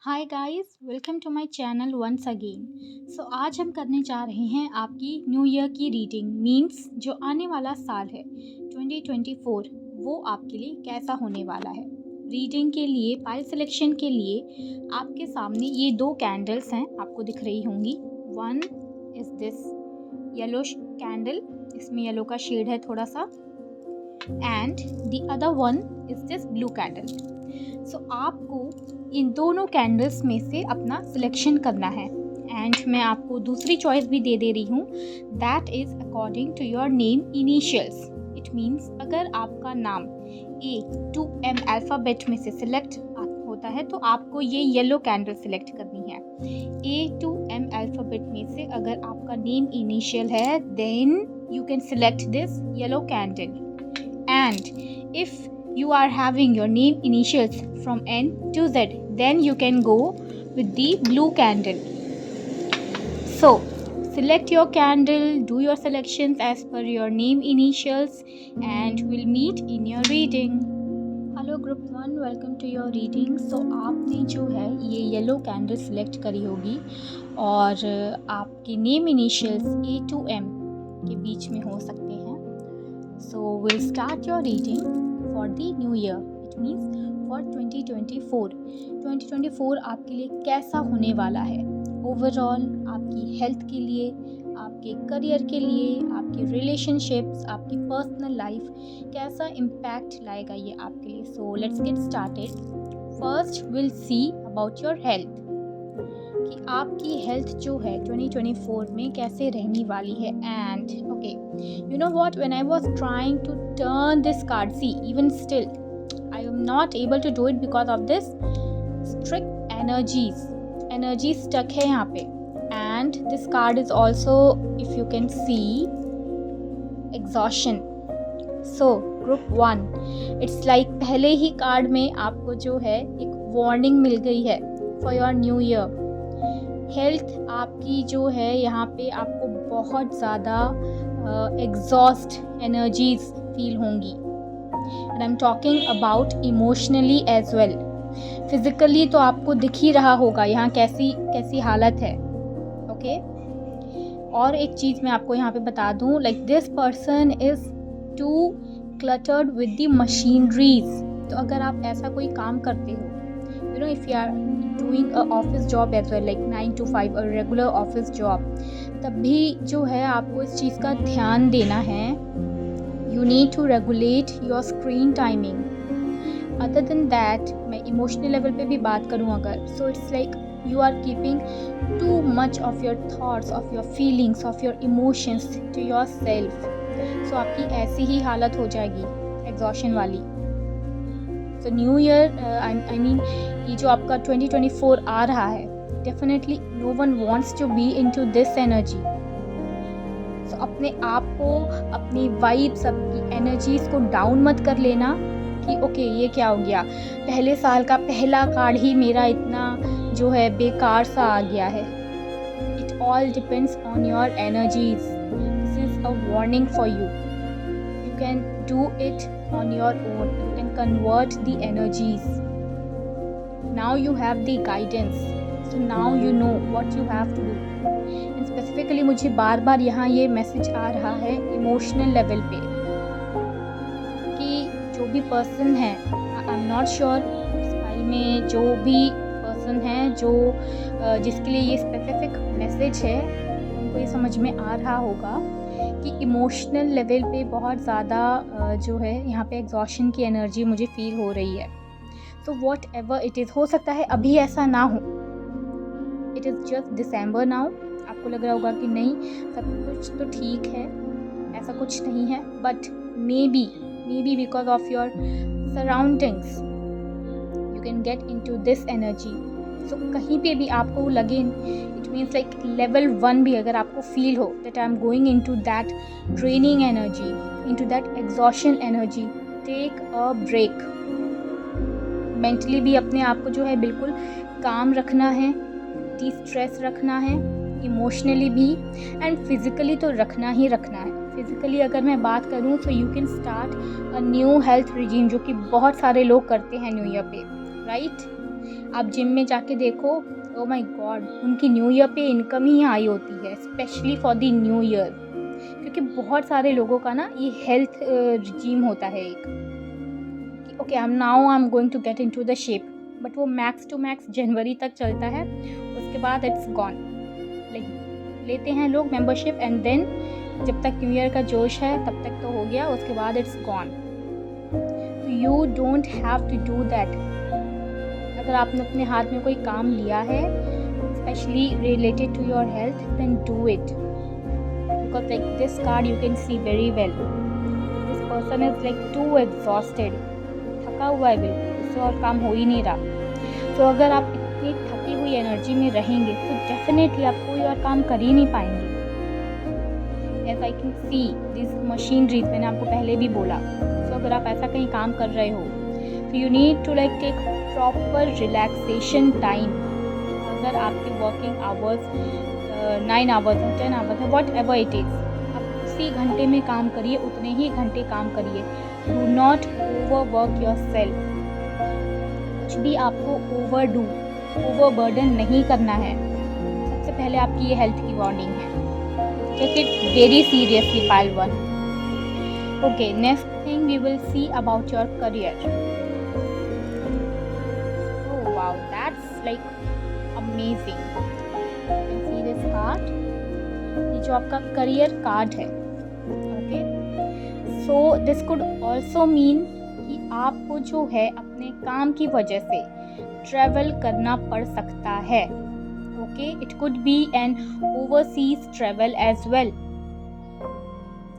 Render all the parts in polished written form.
Hi guys, welcome to my channel once again. So आज हम करने जा रहे हैं आपकी न्यू ईयर की रीडिंग। मींस जो आने वाला साल है 2024 वो आपके लिए कैसा होने वाला है। रीडिंग के लिए, पाइल सिलेक्शन के लिए आपके सामने ये दो कैंडल्स हैं, आपको दिख रही होंगी। One is this yellow candle, इसमें येलो का शेड है थोड़ा सा, and the other one is this blue candle. So आपको इन दोनों कैंडल्स में से अपना सिलेक्शन करना है एंड मैं आपको दूसरी चॉइस भी दे रही हूँ, that is according to your name initials. It means अगर आपका नाम A-M अल्फ़ाबेट में से सिलेक्ट होता है तो आपको ये येलो कैंडल सिलेक्ट करनी है। A-M अल्फ़ाबेट में से अगर आपका नेम इनिशियल है then you can select this yellow candle, and if you are having your name initials from N to Z, then you can go with the blue candle. So select your candle, do your selections as per your name initials, and we'll meet in your reading. Hello group 1, welcome to your reading. So आपने जो है ये yellow candle select करी होगी और आपके name initials A to M के बीच में हो सकते हैं। सो we'll start your reading for the new year. It means for 2024. 2024 आपके लिए कैसा होने वाला है ओवरऑल, आपकी हेल्थ के लिए, आपके करियर के लिए, आपकी रिलेशनशिप्स, आपकी पर्सनल लाइफ, कैसा इम्पैक्ट लाएगा ये आपके लिए। So let's get started. First will see about your health, कि आपकी हेल्थ जो है 2024 में कैसे रहने वाली है। And okay, you know what, when I was trying to turn this card, see, even still I am not able to do it because of this strict energy stuck है यहाँ पे। and this card is also, if you can see, exhaustion. so group 1, it's like पहले ही card में आपको जो है एक warning मिल गई है for your new year। Health आपकी जो है यहाँ पे आपको बहुत ज़्यादा एग्जॉस्ट एनर्जीज फील होंगी, and I am talking about emotionally as well. Physically तो आपको दिख ही रहा होगा यहाँ कैसी हालत है। ओके, और एक चीज़ मैं आपको यहाँ पे बता दूँ, like this person is too cluttered with the machineries. तो अगर आप ऐसा कोई काम करते हो, you know, if you are doing a office job as well, like 9 to 5 a regular office job, तब भी जो है आपको इस चीज़ का ध्यान देना है। you need to regulate your screen timing. other than that, मैं emotional level पे भी बात करूँ अगर, so it's like you are keeping too much of your thoughts, of your feelings, of your emotions to yourself. so आपकी ऐसी ही हालत हो जाएगी exhaustion वाली। तो न्यू ईयर, आई मीन ये जो आपका 2024 आ रहा है, definitely no one wants to be into this energy. So अपने आप को, अपनी वाइब्स, अपनी एनर्जीज को डाउन मत कर लेना कि ओके ये क्या हो गया, पहले साल का पहला कार्ड ही मेरा इतना जो है बेकार सा आ गया है। It all depends on your energies. This is a warning for you. You can do it on your own. You can convert the energies. Now you have the guidance. So now you know what you have to do. And specifically मुझे बार बार यहाँ ये message आ रहा है emotional level पे, कि जो भी person है, आई एम नॉट श्योर इस फाइल में जो भी पर्सन है जो जिसके लिए ये स्पेसिफिक मैसेज है, उनको ये समझ में आ रहा होगा कि इमोशनल लेवल पे बहुत ज़्यादा जो है यहाँ पे एग्जॉशन की एनर्जी मुझे फील हो रही है। तो वॉट एवर इट इज़, हो सकता है अभी ऐसा ना हो, it is just December now, आपको लग रहा होगा कि नहीं सब कुछ तो ठीक है, ऐसा कुछ नहीं है, but maybe because of your surroundings you can get into this energy. So कहीं पे भी आपको लगे, इट मीन्स लाइक लेवल 1 भी अगर आपको फील हो that I am going into that draining energy, into that exhaustion energy, take a break. Mentally भी अपने आप को जो है बिल्कुल काम रखना है, डिस्ट्रेस रखना है, इमोशनली भी एंड फिज़िकली तो रखना ही रखना है। फिज़िकली अगर मैं बात करूँ तो you can start a new health regime, जो कि बहुत सारे लोग करते हैं न्यू ईयर पे, राइट। आप जिम में जाके देखो, ओ माय गॉड, उनकी न्यू ईयर पे इनकम ही हाई होती है, specially for the new year, क्योंकि बहुत सारे लोगों का ना ये हेल्थ रिजीम होता है एक कि okay I am going to get into the shape, but वो मैक्स टू मैक्स जनवरी तक चलता है, उसके बाद इट्स गॉन। लाइक लेते हैं लोग मेंबरशिप एंड देन जब तक न्यू ईयर का जोश है तब तक तो हो गया, उसके बाद it's gone. You don't have to do that. अगर आपने अपने हाथ में कोई काम लिया है specially related to your health, then do it, because like this card you can see very well, this person is like too exhausted, थका हुआ है बिल्कुल, उससे और काम हो ही नहीं रहा। तो अगर आप इतनी थकी हुई एनर्जी में रहेंगे तो डेफिनेटली आप कोई और काम कर ही नहीं पाएंगे। As I can see this machineries, मैंने आपको पहले भी बोला। तो अगर आप ऐसा कहीं काम कर रहे हो तो you need to like take proper relaxation time. अगर आपकी वर्किंग आवर्स 9 आवर्स है, 10 आवर्स है, वॉट एवर इट इज़, आप उसी घंटे में काम करिए, उतने ही घंटे काम करिए। Do not over work your self. कुछ भी आपको ओवर बर्डन नहीं करना है। सबसे पहले आपकी ये हेल्थ की वार्निंग है। Take it very seriously pile 1। Okay, next thing we will see about your career. Wow, that's like amazing. You can see this card. ये जो आपका करियर कार्ड है, okay, so this could also mean कि आपको जो है अपने काम की वजह से ट्रैवल करना पड़ सकता है। Okay, it could be an overseas travel as well.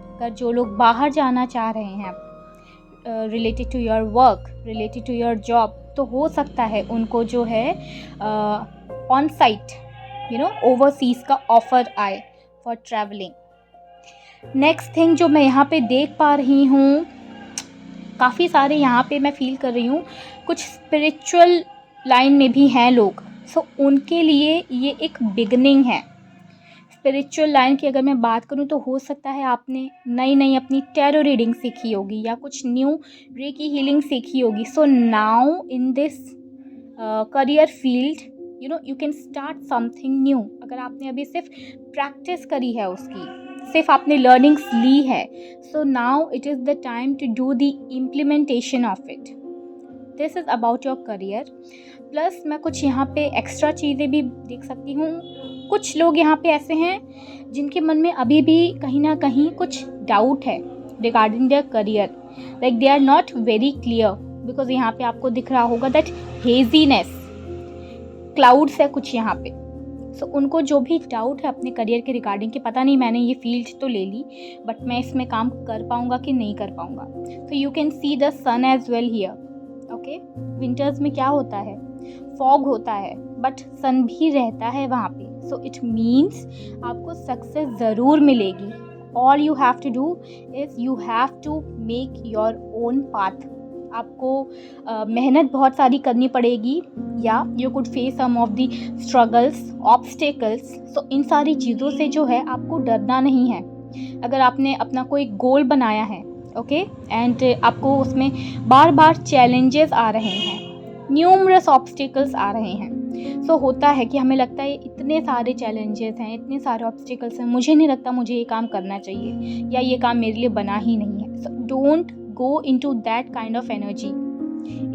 अगर जो लोग बाहर जाना चाह रहे हैं related to your work, related to your job, तो हो सकता है उनको जो है ऑन साइट ओवरसीज का ऑफर आए फॉर ट्रैवलिंग। नेक्स्ट थिंग जो मैं यहाँ पे देख पा रही हूँ, काफ़ी सारे यहाँ पे मैं फील कर रही हूँ कुछ स्पिरिचुअल लाइन में भी हैं लोग, सो उनके लिए ये एक बिगनिंग है। स्पिरिचुअल लाइन की अगर मैं बात करूं तो हो सकता है आपने नई अपनी टैरो रीडिंग सीखी होगी या कुछ न्यू रेकी हीलिंग सीखी होगी। So now in this career field you can start something new. अगर आपने अभी सिर्फ प्रैक्टिस करी है उसकी, सिर्फ आपने लर्निंग्स ली है, so now it is the time to do the implementation of it. This is about your career. Plus मैं कुछ यहाँ पे एक्स्ट्रा चीज़ें भी देख सकती हूँ। कुछ लोग यहाँ पे ऐसे हैं जिनके मन में अभी भी कहीं ना कहीं कुछ डाउट है regarding their career, like they are not very clear, because यहाँ पे आपको दिख रहा होगा दैट हेजीनेस, क्लाउड्स है कुछ यहाँ पे। सो उनको जो भी डाउट है अपने करियर के रिगार्डिंग कि पता नहीं मैंने ये फील्ड तो ले ली बट मैं इसमें काम कर पाऊँगा कि नहीं कर पाऊँगा, तो you can see the sun as well here. Okay, winters में क्या होता है, फॉग होता है बट सन भी रहता है वहाँ पे। सो इट मीन्स आपको सक्सेस ज़रूर मिलेगी। All you have to do is you have to make your own path. आपको मेहनत बहुत सारी करनी पड़ेगी, या you could face some of the struggles, obstacles. So इन सारी चीज़ों से जो है आपको डरना नहीं है। अगर आपने अपना कोई गोल बनाया है, ओके, एंड आपको उसमें बार बार चैलेंजेस आ रहे हैं, न्यूमरस ऑब्स्टिकल्स आ रहे हैं, सो होता है कि हमें लगता है इतने सारे चैलेंजेस हैं, इतने सारे ऑब्स्टिकल्स हैं, मुझे नहीं लगता मुझे ये काम करना चाहिए या ये काम मेरे लिए बना ही नहीं है। So don't go into that kind of energy.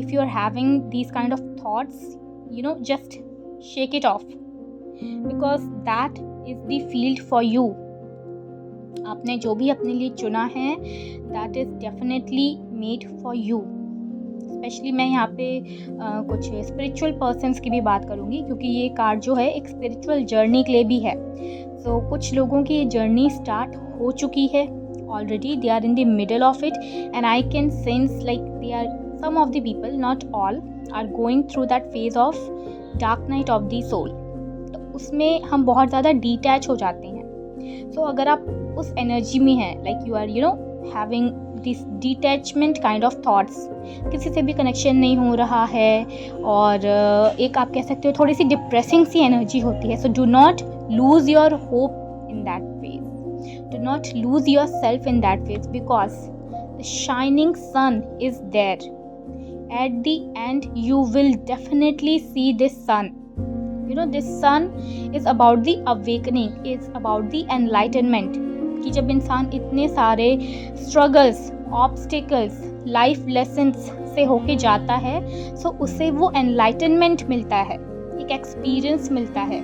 If you are having these kind of thoughts, just shake it off, because that is the field for you. आपने जो भी अपने लिए चुना है, that is definitely made for you. Specially मैं यहाँ पे कुछ स्पिरिचुअल पर्सन्स की भी बात करूँगी, क्योंकि ये कार्ड जो है एक स्पिरिचुअल जर्नी के लिए भी है। सो कुछ लोगों की ये जर्नी स्टार्ट हो चुकी है already, they are in the middle of it, and I can sense like they are, some of the people, not all, are going through that phase of dark night of the soul. तो उसमें हम बहुत ज़्यादा detach हो जाते हैं। So अगर आप उस एनर्जी में हैं, like you are having this detachment kind of thoughts, किसी से भी कनेक्शन नहीं हो रहा है, और एक आप कह सकते हो थोड़ी सी डिप्रेसिंग सी एनर्जी होती है। So do not lose your hope in that phase. Do not lose yourself in that phase, because the shining sun is there. at the end you will definitely see this sun. This sun is about the awakening, is about the enlightenment. कि जब इंसान इतने सारे struggles, obstacles, life lessons से होके जाता है, सो उसे वो एनलाइटनमेंट मिलता है, एक एक्सपीरियंस मिलता है.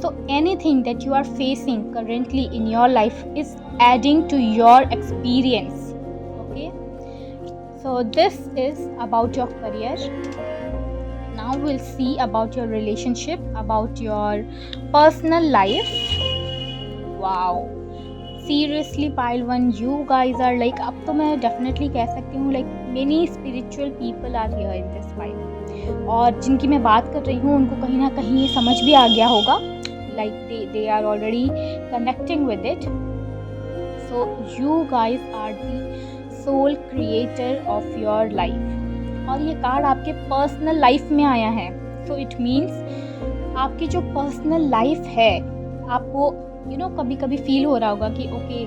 So anything that you are facing currently in your life is adding to your experience. Okay, so this is about your career. Now we'll see about your relationship, about your personal life. Wow, seriously pile one, you guys are like, अब तो मैं definitely कह सकती हूँ like many spiritual people are here in this pile. और जिनकी मैं बात कर रही हूँ उनको कहीं ना कहीं ये समझ भी आ गया होगा, like they are already connecting with it. So you guys are the sole creator of your life. और ये कार्ड आपके पर्सनल लाइफ में आया है. So it means आपकी जो पर्सनल लाइफ है, आपको कभी कभी फील हो रहा होगा कि ओके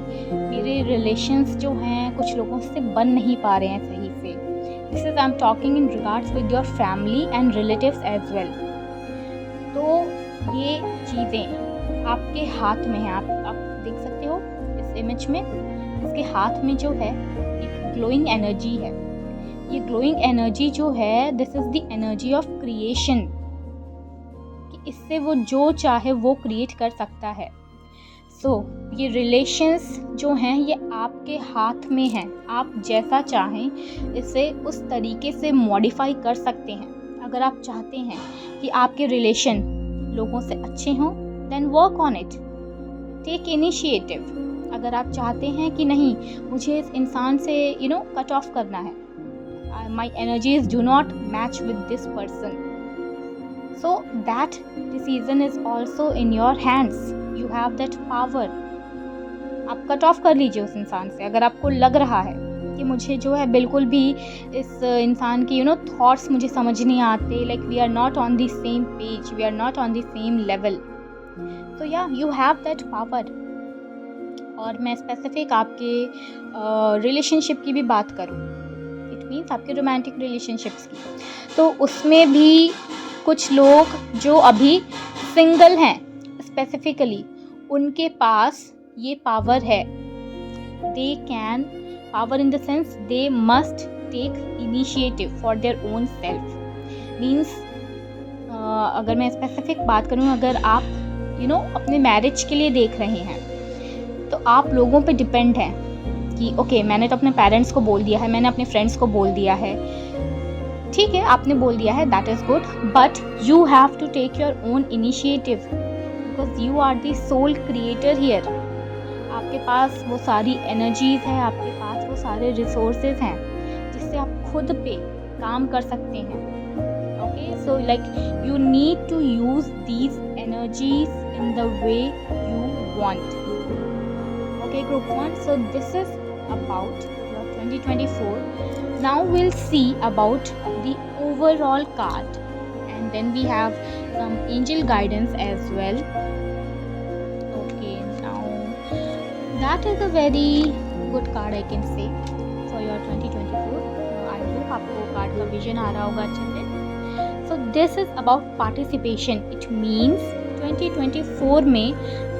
मेरे रिलेशंस जो हैं कुछ लोगों से बन नहीं पा रहे हैं सही से. This is I am talking in regards with your family and relatives as well. तो ये चीज़ें आपके हाथ में हैं. आप देख सकते हो इस इमेज में, इसके हाथ में जो है एक ग्लोइंग एनर्जी है. ये ग्लोइंग एनर्जी जो है, this is the energy of creation, कि इससे वो जो चाहे वो क्रिएट कर सकता है. ये रिलेशंस जो हैं ये आपके हाथ में हैं. आप जैसा चाहें इसे उस तरीके से मॉडिफाई कर सकते हैं. अगर आप चाहते हैं कि आपके रिलेशन लोगों से अच्छे हों, then work on it, take initiative. अगर आप चाहते हैं कि नहीं मुझे इस इंसान से कट ऑफ करना है, माई energies do not match with this person, so that decision is also in your hands. You have that power. आप कट ऑफ कर लीजिए उस इंसान से. अगर आपको लग रहा है कि मुझे जो है बिल्कुल भी इस इंसान की थॉट्स मुझे समझ नहीं आते, like we are not on the same page, we are not on the same level, तो यू हैव दैट पावर. और मैं स्पेसिफिक आपके रिलेशनशिप की भी बात करूँ, इट मीन्स आपके रोमांटिक रिलेशनशिप्स की, तो उसमें भी कुछ लोग जो अभी सिंगल हैं स्पेसिफिकली, उनके पास ये पावर है. They can, power in the sense they must take initiative for their own self. Means अगर मैं स्पेसिफिक बात करूँ, अगर आप अपने मैरिज के लिए देख रहे हैं, तो आप लोगों पे डिपेंड हैं कि ओके मैंने तो अपने पेरेंट्स को बोल दिया है, मैंने अपने फ्रेंड्स को बोल दिया है, ठीक है आपने बोल दिया है, that is good, but you have to take your own initiative, because you are the sole creator here. आपके पास वो सारी एनर्जीज है, आपके पास वो सारे रिसोर्सेज हैं जिससे आप खुद पे काम कर सकते हैं. Okay, so like you need to use these energies in the way you want. Okay group 1, सो दिस इज अबाउट योर 2024. Now we'll see about the overall card, and then we have some angel guidance as well. Okay, now that is a very good card I can say for your 2024. I hope आपको card का vision आ रहा होगा अच्छे से. So this is about participation. It means 2024 में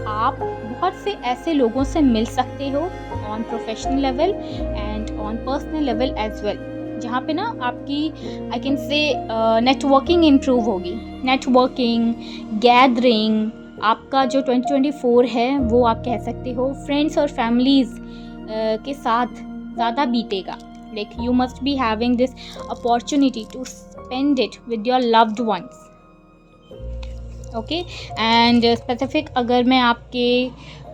आप बहुत से ऐसे लोगों से मिल सकते हो on professional level and on personal level as well, जहाँ पे ना आपकी I can say networking improve होगी. नेटवर्किंग, गैदरिंग, आपका जो 2024 है वो आप कह सकते हो फ्रेंड्स और फैमिलीज़ के साथ ज़्यादा बीतेगा. Like you must be having this opportunity to spend it with your loved ones. Okay, and specific अगर मैं आपके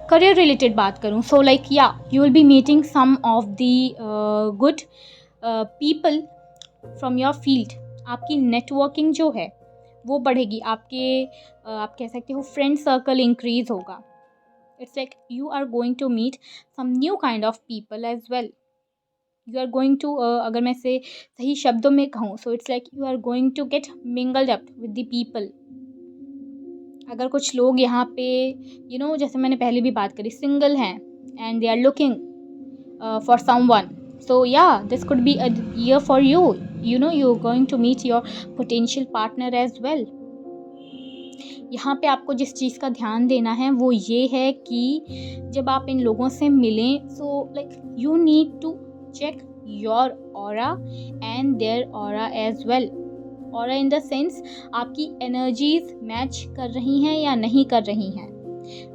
करियर रिलेटेड बात करूँ, सो लाइक यू विल बी मीटिंग सम ऑफ द गुड पीपल फ्रॉम योर फील्ड. आपकी नेटवर्किंग जो है वो बढ़ेगी, आपके आप कह सकते हो फ्रेंड सर्कल इंक्रीज होगा. It's like you are going to meet some new kind of people as well. You are going to, अगर मैं से सही शब्दों में कहूँ, so it's like you are going to get mingled up with the people. अगर कुछ लोग यहाँ पे जैसे मैंने पहले भी बात करी, सिंगल हैं and they are looking for someone, so this could be a year for you. you're going to meet your potential partner as well. यहाँ पे आपको जिस चीज़ का ध्यान देना है वो ये है कि जब आप इन लोगों से मिलें, so like you need to check your aura and their aura as well. Aura in the sense आपकी एनर्जीज मैच कर रही हैं या नहीं कर रही हैं.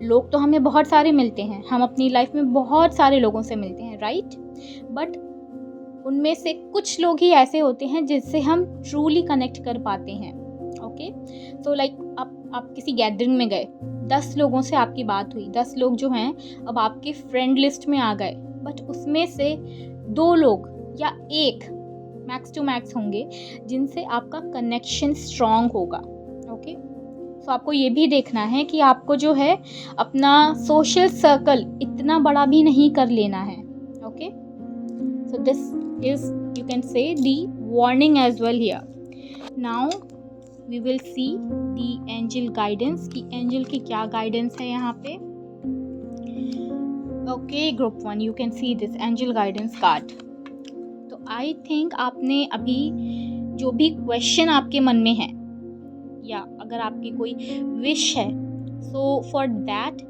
लोग तो हमें बहुत सारे मिलते हैं, हम अपनी लाइफ में बहुत सारे लोगों से मिलते हैं, राइट? बट उनमें से कुछ लोग ही ऐसे होते हैं जिससे हम ट्रूली कनेक्ट कर पाते हैं. ओके, सो लाइक आप किसी गैदरिंग में गए, 10 लोगों से आपकी बात हुई, 10 लोग जो हैं अब आपके फ्रेंड लिस्ट में आ गए, बट उसमें से 2 लोग या 1 मैक्स टू मैक्स होंगे जिनसे आपका कनेक्शन स्ट्रॉन्ग होगा. ओके, तो आपको ये भी देखना है कि आपको जो है अपना सोशल सर्कल इतना बड़ा भी नहीं कर लेना है. Okay, so this is you can say the warning as well here. Now we will see the angel guidance कि एंजल की क्या गाइडेंस है यहाँ पे. Okay, group 1, you can see this angel guidance card. तो आई थिंक आपने अभी जो भी क्वेश्चन आपके मन में है या अगर आपकी कोई विश है, so for that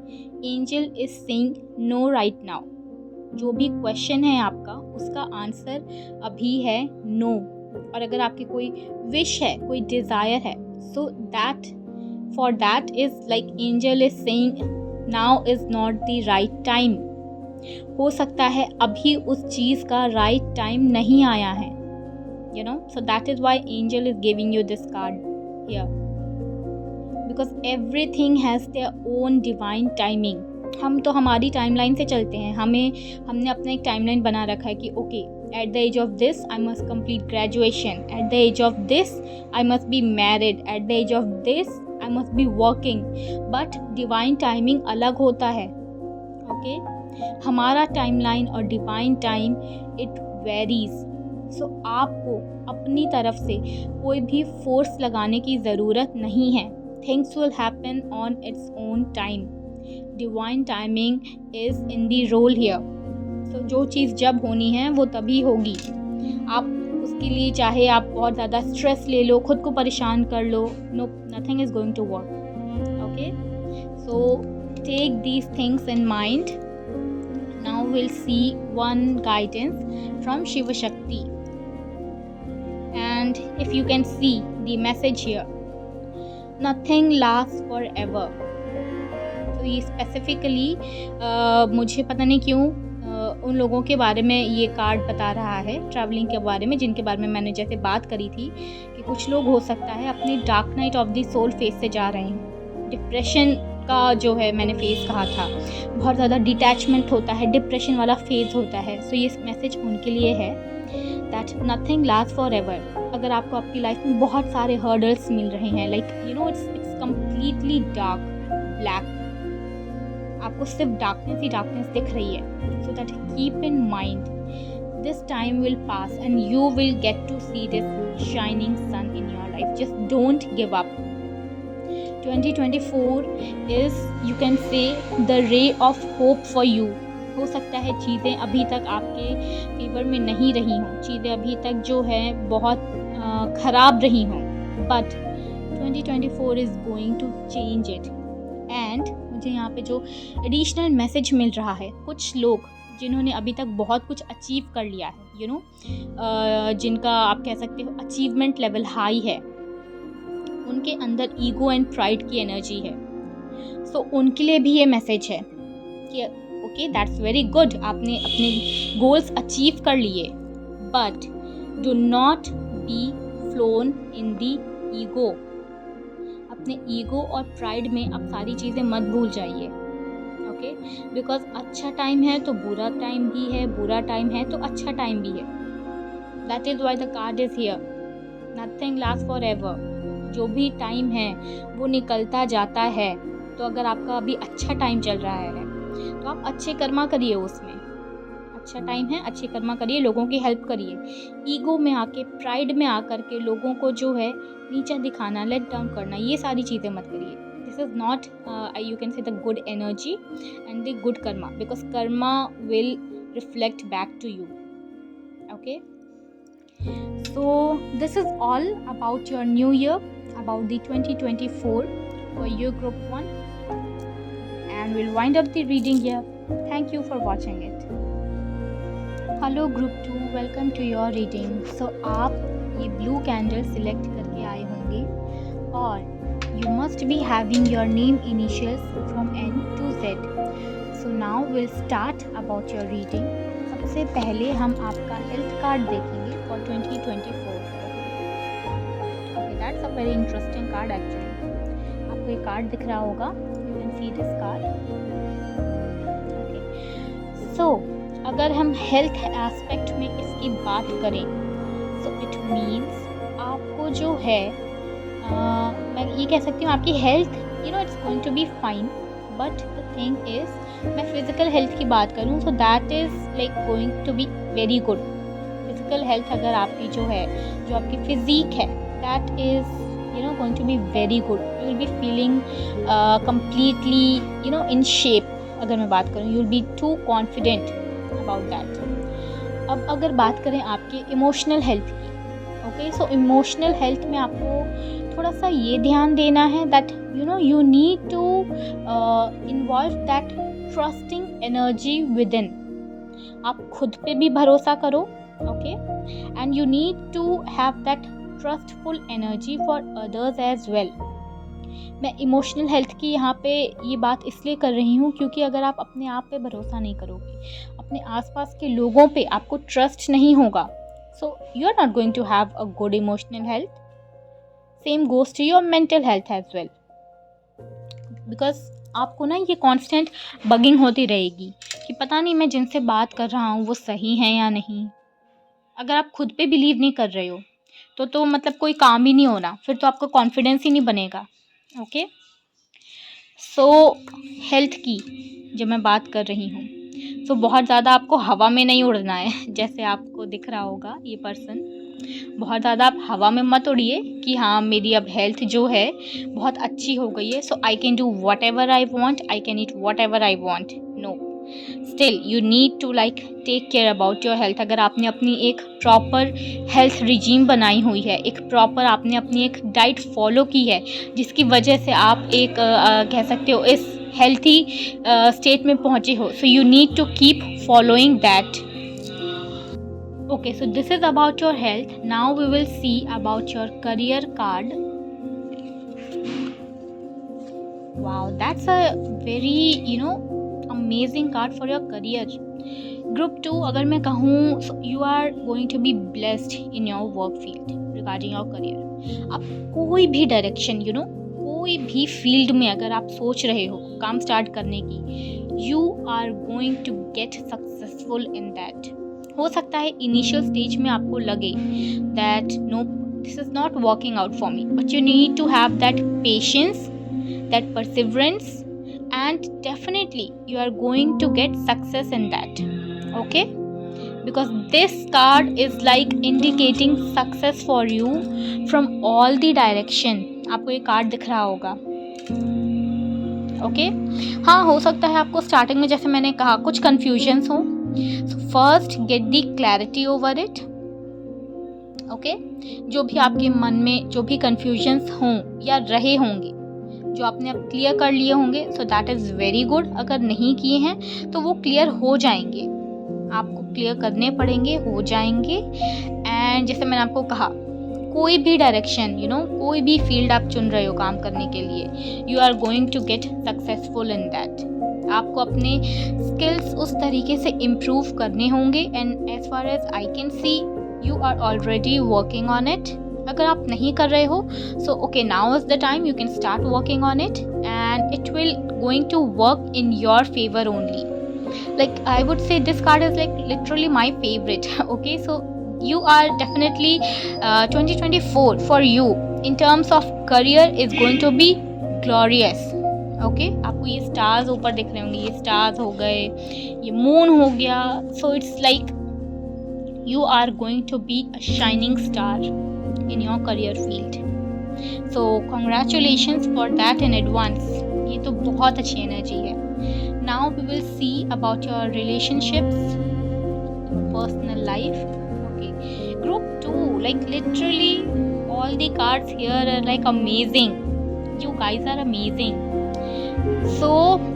angel is saying no right now. जो भी क्वेश्चन है आपका उसका आंसर अभी है नो. और अगर आपकी कोई विश है, कोई डिज़ायर है, so that for that is like angel is saying now is not the right time. हो सकता है अभी उस चीज़ का राइट टाइम नहीं आया है, you know. So that is why angel is giving you this card here, because everything has their own divine timing. हम तो हमारी टाइमलाइन से चलते हैं. हमने अपना एक टाइमलाइन बना रखा है कि okay, at the age of this I must complete graduation, at the age of this I must be married, at the age of this I must be working. but divine timing अलग होता है. Okay, हमारा timeline और divine time it varies. सो आपको अपनी तरफ से कोई भी फोर्स लगाने की ज़रूरत नहीं है. Things will happen on its own time. Divine timing is in the role here. तो जो चीज़ जब होनी है वो तभी होगी. आप उसके लिए चाहे आप बहुत ज़्यादा स्ट्रेस ले लो, खुद को परेशान कर लो, no, nothing is going to work. Okay, so take these things in mind. Now will see one guidance from Shiv Shakti. And if you can see the message here, nothing last forever. तो ये specifically मुझे पता नहीं क्यों उन लोगों के बारे में ये कार्ड बता रहा है, ट्रैवलिंग के बारे में, जिनके बारे में मैंने जैसे बात करी थी कि कुछ लोग हो सकता है अपने dark night of the soul phase से जा रहे हैं. डिप्रेशन का जो है मैंने फेज कहा था, बहुत ज़्यादा डिटैचमेंट होता है, डिप्रेशन वाला फेज होता है. सो ये मैसेज उनके लिए है that nothing last for ever. अगर आपको आपकी लाइफ में बहुत सारे हर्डल्स मिल रहे हैं, like you know it's completely dark black, आपको सिर्फ डार्कनेस ही डार्कनेस दिख रही है, so that keep in mind this time will pass and you will get to see this shining sun in your life. Just don't give up. 2024 is, you can say, the ray of hope for you. हो सकता है चीज़ें अभी तक आपके favour में नहीं रही हों, चीज़ें अभी तक जो है बहुत ख़राब रही हों, but 2024 is going to change it. And मुझे यहाँ पे जो एडिशनल मैसेज मिल रहा है, कुछ लोग जिन्होंने अभी तक बहुत कुछ अचीव कर लिया है, यू नो, जिनका आप कह सकते हो अचीवमेंट लेवल हाई है, उनके अंदर ईगो एंड प्राइड की एनर्जी है. सो उनके लिए भी ये मैसेज है कि ओके, दैट्स वेरी गुड, आपने अपने गोल्स अचीव कर लिए, but do not be flown in the ego. अपने ईगो और प्राइड में आप सारी चीज़ें मत भूल जाइए. ओके, बिकॉज अच्छा टाइम है तो बुरा टाइम भी है, बुरा टाइम है तो अच्छा टाइम भी है. That is why the card is here. Nothing last for ever. जो भी टाइम है वो निकलता जाता है. तो अगर आपका अभी अच्छा टाइम चल रहा है तो आप अच्छे कर्मा करिए, उसमें अच्छा टाइम है, अच्छे कर्मा करिए, लोगों की हेल्प करिए. ईगो में आके, प्राइड में आकर के लोगों को जो है नीचा दिखाना, लेट डाउन करना, ये सारी चीज़ें मत करिए. This is not, you can say, the good energy and the good karma, because karma will reflect back to you. Okay, So this is all about your new year, about the 2024 for your group 1, and we'll wind up the reading here. Thank you for watching it. Hello group 2, welcome to your reading. So आप ये blue candle select करके आए होंगे और you must be having your name initials from N to Z. So now we'll start about your reading. सबसे पहले हम आपका हेल्थ कार्ड देखेंगे for 2024. Okay, that's a very interesting card actually. आपको ये कार्ड दिख रहा होगा. You can see this card. Okay. So अगर हम हेल्थ एस्पेक्ट में इसकी बात करें, so it means आपको जो है मैं ये कह सकती हूँ आपकी health it's going to be fine, but the thing is मैं फिज़िकल हेल्थ की बात करूँ so that is like going to be very good. Physical health अगर आपकी जो आपकी फिज़ीक है that is going to be very good. You will be feeling completely in shape. अगर मैं बात करूँ you will be too confident about that. अब अगर बात करें आपके इमोशनल हेल्थ की, ओके, सो इमोशनल हेल्थ में आपको थोड़ा सा ये ध्यान देना है that you need to involve that trusting energy within. आप खुद पे भी भरोसा करो, okay, and you need to have that trustful energy for others as well. मैं इमोशनल हेल्थ की यहाँ पे ये बात इसलिए कर रही हूँ क्योंकि अगर आप अपने आप पे भरोसा नहीं करोगे, अपने आसपास के लोगों पे आपको ट्रस्ट नहीं होगा, so you are not going to have a good emotional health. Same goes to your mental health as well. Because आपको ना ये कांस्टेंट बगिंग होती रहेगी कि पता नहीं मैं जिनसे बात कर रहा हूँ वो सही है या नहीं. अगर आप खुद पे बिलीव नहीं कर रहे हो तो मतलब कोई काम ही नहीं होना, फिर तो आपका कॉन्फिडेंस ही नहीं बनेगा. ओके, सो हेल्थ की जब मैं बात कर रही हूँ तो बहुत ज़्यादा आपको हवा में नहीं उड़ना है. जैसे आपको दिख रहा होगा ये पर्सन, बहुत ज़्यादा आप हवा में मत उड़िए कि हाँ मेरी अब हेल्थ जो है बहुत अच्छी हो गई है, so I can do whatever I want, I can eat whatever I want. No, still you need to like take care about your health. अगर आपने अपनी एक प्रॉपर हेल्थ रिजीम बनाई हुई है, एक प्रॉपर आपने अपनी एक डाइट फॉलो की है जिसकी वजह से आप एक कह सकते हो इस हेल्थी स्टेट में पहुँचे हो, so you need to keep following that. Okay, so this is about your health. Now we will see about your career card. Wow, that's a very amazing card for your career. Group 2 अगर मैं कहूँ, so you are going to be blessed in your work field regarding your career. आप कोई भी direction कोई भी field में अगर आप सोच रहे हो काम स्टार्ट करने की, you are going to get successful in that. हो सकता है इनिशियल स्टेज में आपको लगे that no this is not working out for me, but you need to have that patience, that perseverance, and definitely you are going to get success in that. Okay, because this card is like indicating success for you from all the direction. आपको ये card दिख रहा होगा. Okay, हाँ, हो सकता है आपको स्टार्टिंग में जैसे मैंने कहा कुछ कन्फ्यूजन्स हो. So first get the clarity over it. Okay, जो भी आपके मन में जो भी confusions हों या रहे होंगे, जो आपने अब क्लियर कर लिए होंगे, so that is very good. अगर नहीं किए हैं तो वो क्लियर हो जाएंगे, आपको क्लियर करने पड़ेंगे, हो जाएंगे. एंड जैसे मैंने आपको कहा कोई भी डायरेक्शन कोई भी फील्ड आप चुन रहे हो काम करने के लिए, you are going to get successful in that. आपको अपने स्किल्स उस तरीके से इम्प्रूव करने होंगे. And as far as I can see you are already working on it. अगर आप नहीं कर रहे हो, so okay, now is the time you can start working on it and it will going to work in your favour only. Like I would say this card is like literally my favorite. Okay, so you are definitely 2024 for you in terms of career is going to be glorious. Okay, आपको ये stars ऊपर दिख रहे होंगे, ये stars हो गए, ये मून हो गया. So it's like you are going to be a shining star in your career field. So congratulations for that in advance. ये तो बहुत अच्छी एनर्जी है. Now we will see about your relationships, personal life. Okay, Group 2, like literally all the cards here are like amazing. You guys are amazing. So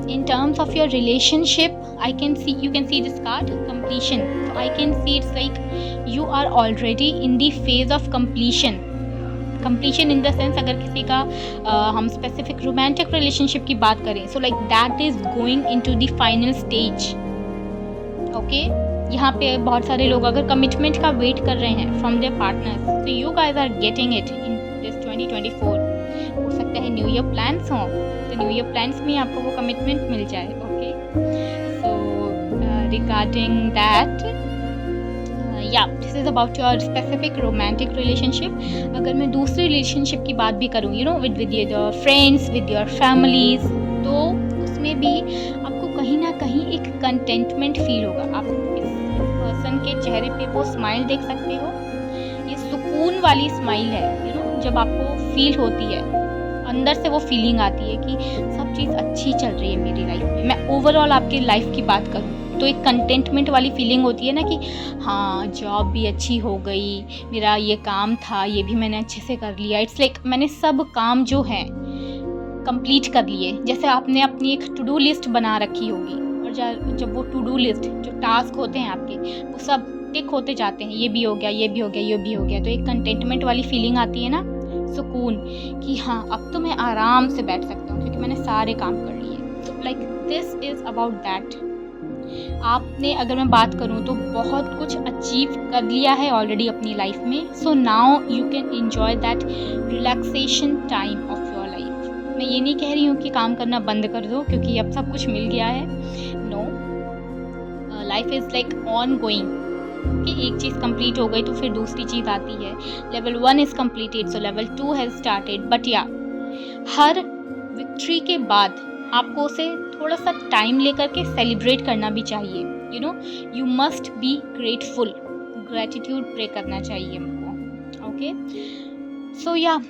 in terms of your relationship, you can see this card, completion. So I can see it's like you are already in the phase of completion in the sense, अगर किसी का हम specific romantic relationship की बात करें, so like that is going into the final stage. Okay, यहाँ पे बहुत सारे लोग अगर कमिटमेंट का वेट कर रहे हैं फ्रॉम देयर पार्टनर्स, तो you guys are getting it in this 2024. हो सकता है न्यू ईयर प्लान्स हों, तो न्यू ईयर प्लान्स में आपको वो कमिटमेंट मिल जाए. Okay, so regarding that, this is about your specific romantic relationship. अगर मैं दूसरी रिलेशनशिप की बात भी करूँ, with your friends, with your families, तो उसमें भी आपको कहीं ना कहीं एक कंटेंटमेंट फील होगा. आप इस पर्सन के चेहरे पे वो स्माइल देख सकते हो. ये सुकून वाली स्माइल है, जब आपको फील होती है, अंदर से वो फीलिंग आती है कि सब चीज़ अच्छी चल रही है मेरी लाइफ में. मैं ओवरऑल आपकी लाइफ की बात करूँ तो एक कंटेंटमेंट वाली फीलिंग होती है ना, कि हाँ, जॉब भी अच्छी हो गई, मेरा ये काम था, ये भी मैंने अच्छे से कर लिया. इट्स लाइक मैंने सब काम जो है कंप्लीट कर लिए. जैसे आपने अपनी एक टू डू लिस्ट बना रखी होगी, और जब वो टू डू लिस्ट, जो टास्क होते हैं आपके, वो सब टिक होते जाते हैं, ये भी हो गया, ये भी हो गया, ये भी हो गया, तो एक कंटेंटमेंट वाली फीलिंग आती है ना, सुकून, कि हाँ, अब तो मैं आराम से बैठ सकता हूँ क्योंकि मैंने सारे काम कर लिए. So like this is about that. आपने, अगर मैं बात करूं, तो बहुत कुछ अचीव कर लिया है ऑलरेडी अपनी लाइफ में. So now you can enjoy that relaxation time of your life. मैं ये नहीं कह रही हूँ कि काम करना बंद कर दो क्योंकि अब सब कुछ मिल गया है. No, life is like ongoing, कि एक चीज़ कंप्लीट हो गई तो फिर दूसरी चीज़ आती है. Level 1 is completed, so level 2 has started. But या, हर विक्ट्री के बाद आपको उसे थोड़ा सा टाइम लेकर के सेलिब्रेट करना भी चाहिए. You must be grateful, gratitude pray करना चाहिए हमको. ओके, सो या,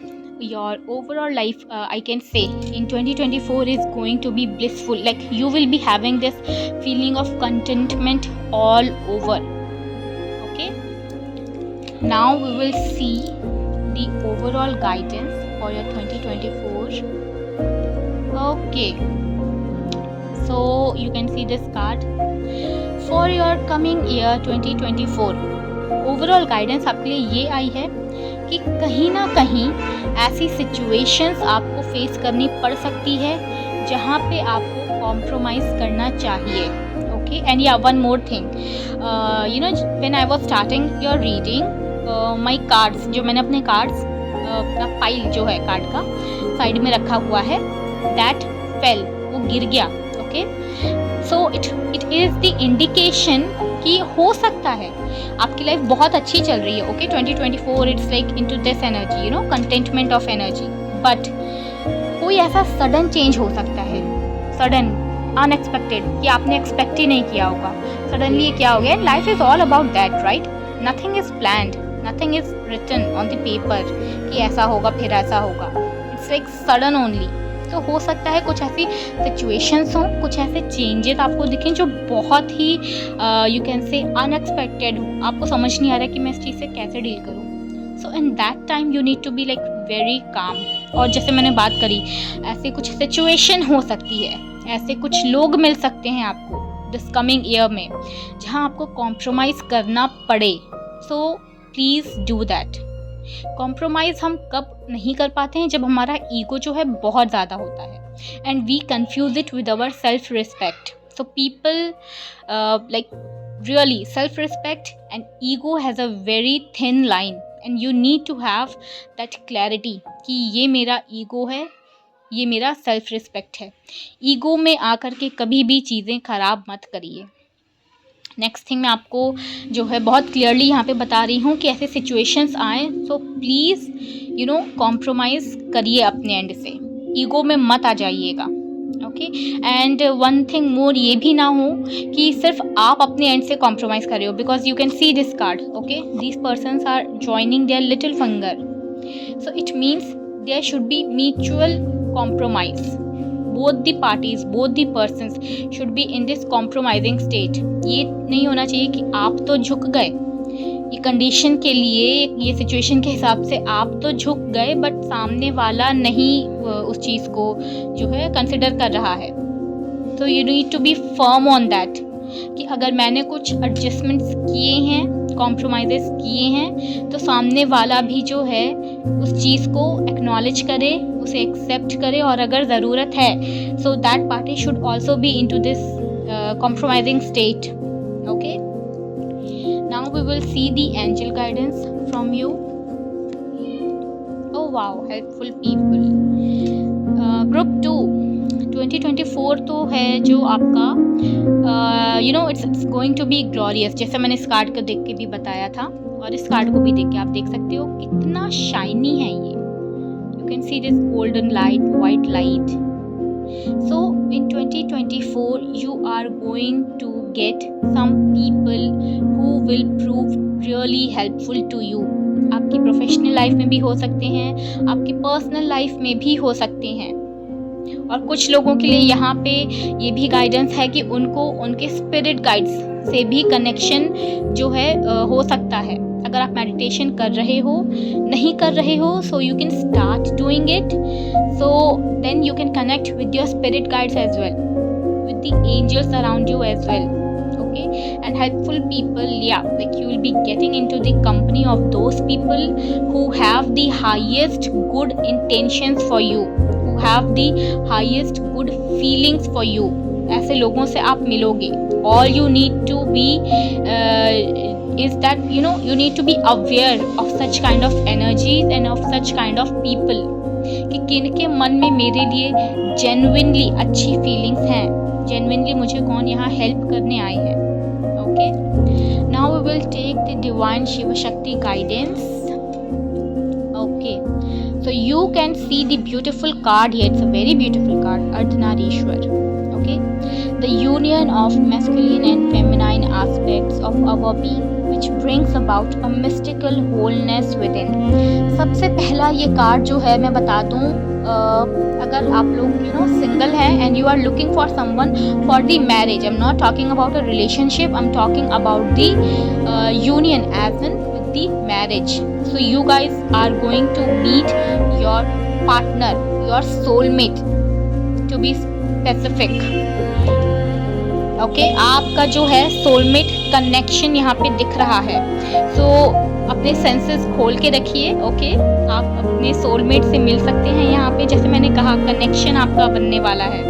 your overall life, I can say in 2024 is going to be blissful. Like you will be having this feeling of contentment all over. Okay, now we will see the overall guidance for your 2024. Okay, so you can see this card for your coming year 2024. Overall guidance आपके लिए ये आई है कि कहीं ना कहीं ऐसी situations आपको फेस करनी पड़ सकती है जहाँ पे आपको कॉम्प्रोमाइज़ करना चाहिए. ओके, एंड या, one more thing, when I was starting your reading, my cards, जो मैंने अपने कार्ड्स, अपना फाइल जो है कार्ड का साइड में रखा हुआ है, दैट फेल, वो गिर गया. Okay, so it is the indication कि हो सकता है आपकी लाइफ बहुत अच्छी चल रही है. Okay, 2024 it's like into this energy, containment of energy. But कोई ऐसा सडन चेंज हो सकता है, सडन, अनएक्सपेक्टेड, कि आपने एक्सपेक्ट ही नहीं किया होगा. सडनली ये क्या हो गया. Life is all about that, right. Nothing is planned, nothing is written on the paper कि ऐसा होगा फिर ऐसा होगा. It's like sudden only. तो हो सकता है कुछ ऐसी सिचुएशंस हों, कुछ ऐसे चेंजेस आपको दिखें जो बहुत ही यू कैन से अनएक्सपेक्टेड हो. आपको समझ नहीं आ रहा कि मैं इस चीज़ से कैसे डील करूँ. So in that time you need to be like very calm. और जैसे मैंने बात करी, ऐसे कुछ सिचुएशन हो सकती है, ऐसे कुछ लोग मिल सकते हैं आपको दिस कमिंग ईयर में जहाँ आपको कॉम्प्रोमाइज़ करना पड़े. So please do that. Compromise हम कब नहीं कर पाते हैं, जब हमारा ईगो जो है बहुत ज़्यादा होता है and we confuse it with our self respect. So people like really self respect and ego has a very thin line and you need to have that clarity कि ये मेरा ईगो है, ये मेरा सेल्फ रिस्पेक्ट है. Ego में आकर के कभी भी चीज़ें ख़राब मत करिए. नेक्स्ट थिंग मैं आपको जो है बहुत क्लियरली यहाँ पे बता रही हूँ कि ऐसे सिचुएशंस आए, सो प्लीज़ कॉम्प्रोमाइज़ करिए अपने एंड से, ईगो में मत आ जाइएगा. Okay, and one thing more, ये भी ना हो कि सिर्फ आप अपने एंड से कॉम्प्रोमाइज़ कर रहे हो, because you can see this card. Okay, these persons are joining their little finger, so it means there should be mutual compromise. both the parties, both the persons should be in this compromising state. ये नहीं होना चाहिए कि आप तो झुक गए ये कंडीशन के लिए, ये सिचुएशन के हिसाब से आप तो झुक गए, बट सामने वाला नहीं उस चीज़ को जो है कंसिडर कर रहा है। तो you need to be firm on that कि अगर मैंने कुछ एडजस्टमेंट्स किए हैं, कॉम्प्रोमाइज़ेस किए हैं, तो सामने वाला भी जो है उस चीज़ को एक्नॉलेज करे, उसे एक्सेप्ट करे, और अगर ज़रूरत है so that party should also be into this compromising state. Okay, now we will see the angel guidance from you. Oh wow, helpful people. Group 2 2024 तो है जो आपका it's going to be glorious. जैसे मैंने इस card को देख के भी बताया था, और इस कार्ड को भी देख के आप देख सकते हो कितना शाइनी है ये. You can see this golden light, white light. So in 2024 you are going to get some people who will prove really helpful to you. आपकी प्रोफेशनल लाइफ में भी हो सकते हैं, आपकी पर्सनल लाइफ में भी हो सकते हैं. और कुछ लोगों के लिए यहाँ पे ये भी गाइडेंस है कि उनको उनके स्पिरिट गाइड्स से भी कनेक्शन जो है हो सकता है. अगर आप मेडिटेशन कर रहे हो, नहीं कर रहे हो, so you can start doing it. So then you can connect with your spirit guides as well, with the angels around you as well. Okay, and helpful people, yeah, like you will be getting into the company of those people who have the highest good intentions for you, who have the highest good feelings for you. ऐसे लोगों से आप मिलोगे. All you need to be is that you need to be aware of such kind of energies and of such kind of people, कि किनके मन में मेरे लिए genuinely अच्छी feelings हैं, genuinely मुझे कौन यहाँ help करने आए हैं. Okay, now we will take the divine Shiva Shakti guidance. Okay, so you can see the beautiful card here. It's a very beautiful card, Ardhanarishwar. Okay, the union of masculine and feminine aspects of our being, which brings about a mystical wholeness within. सबसे पहला ये card जो है मैं बता दूँ, अगर आप लोग सिंगल हैं and you are looking for someone for the marriage, I'm not talking about a relationship, I'm talking about the union as in with the marriage. So you guys are going to meet your partner, your soulmate, to be specific. Okay, आपका जो है soulmate connection यहाँ पे दिख रहा है. So अपने senses खोल के रखिए. ओके, आप अपने सोलमेट से मिल सकते हैं यहाँ पे. जैसे मैंने कहा, कनेक्शन आपका बनने वाला है.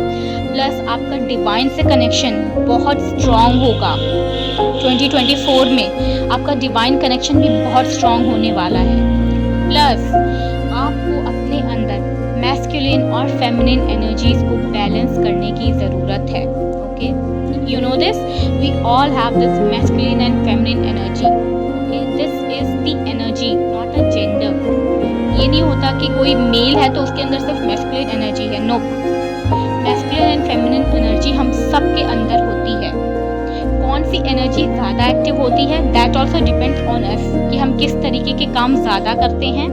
प्लस आपका डिवाइन से कनेक्शन बहुत स्ट्रॉन्ग होगा. 2024 में आपका डिवाइन कनेक्शन भी बहुत स्ट्रॉन्ग होने वाला है. प्लस आपको अपने अंदर मैस्कुलिन और फेमिनिन एनर्जीज को बैलेंस करने की ज़रूरत है. Okay, you know this, we all have this masculine and feminine energy. Okay, this is the energy, not a gender. ये नहीं होता कि कोई मेल है तो उसके अंदर सिर्फ मैस्कुलिन एनर्जी है. No, masculine and feminine energy हम सब के अंदर होती है. कौन सी एनर्जी ज़्यादा एक्टिव होती है, that also depends on us, कि हम किस तरीके के काम ज़्यादा करते हैं,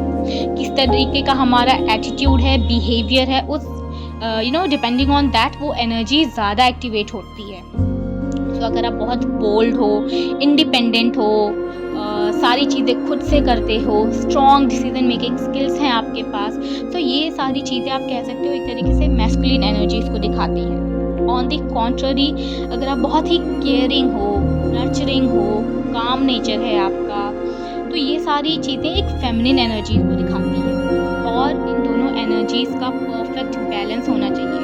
किस तरीके का हमारा एटीट्यूड है, बिहेवियर है. उस डिपेंडिंग ऑन दैट वो एनर्जी ज़्यादा एक्टिवेट होती है. तो अगर आप बहुत बोल्ड हो, इंडिपेंडेंट हो, सारी चीज़ें खुद से करते हो, स्ट्रॉन्ग डिसीजन मेकिंग स्किल्स हैं आपके पास, तो ये सारी चीज़ें आप कह सकते हो एक तरीके से मैस्कुलिन एनर्जीज को दिखाती हैं. ऑन द कॉन्ट्ररी, अगर आप बहुत ही केयरिंग हो, नर्चरिंग हो, काम नेचर है आपका, तो ये सारी चीज़ें एक फेमिनिन एनर्जीज को दिखाती हैं. और इन दोनों एनर्जीज का परफेक्ट बैलेंस होना चाहिए.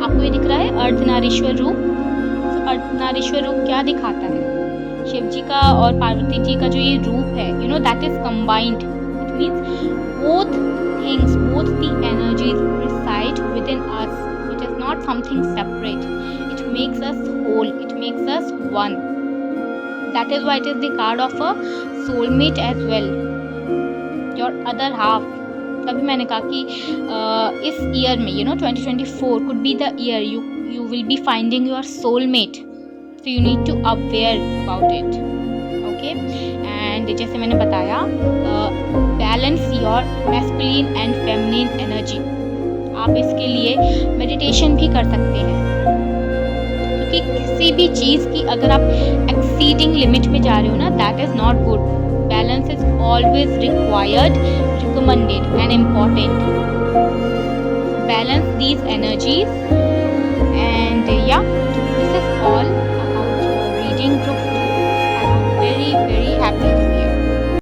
आपको ये दिख रहा है अर्धनारीश्वर रूप. तो अर्धनारीश्वर रूप क्या दिखाता है? शिव जी का और पार्वती जी का जो ये रूप है, that is combined. It means both things, both the energies reside within us. It is not something separate. It makes us whole. It makes us one. That is why it is the card of a soulmate as well. Your other half. तभी मैंने कहा कि इस year में 2024 could be the year you will be finding your soulmate. So you need to aware about it. Okay, and जैसे मैंने बताया, balance your masculine and feminine energy. आप इसके लिए मेडिटेशन भी कर सकते हैं, क्योंकि किसी भी चीज़ की अगर आप एक्सीडिंग लिमिट में जा रहे हो ना, that is not good. balance is always required, recommended and important. Balance these energies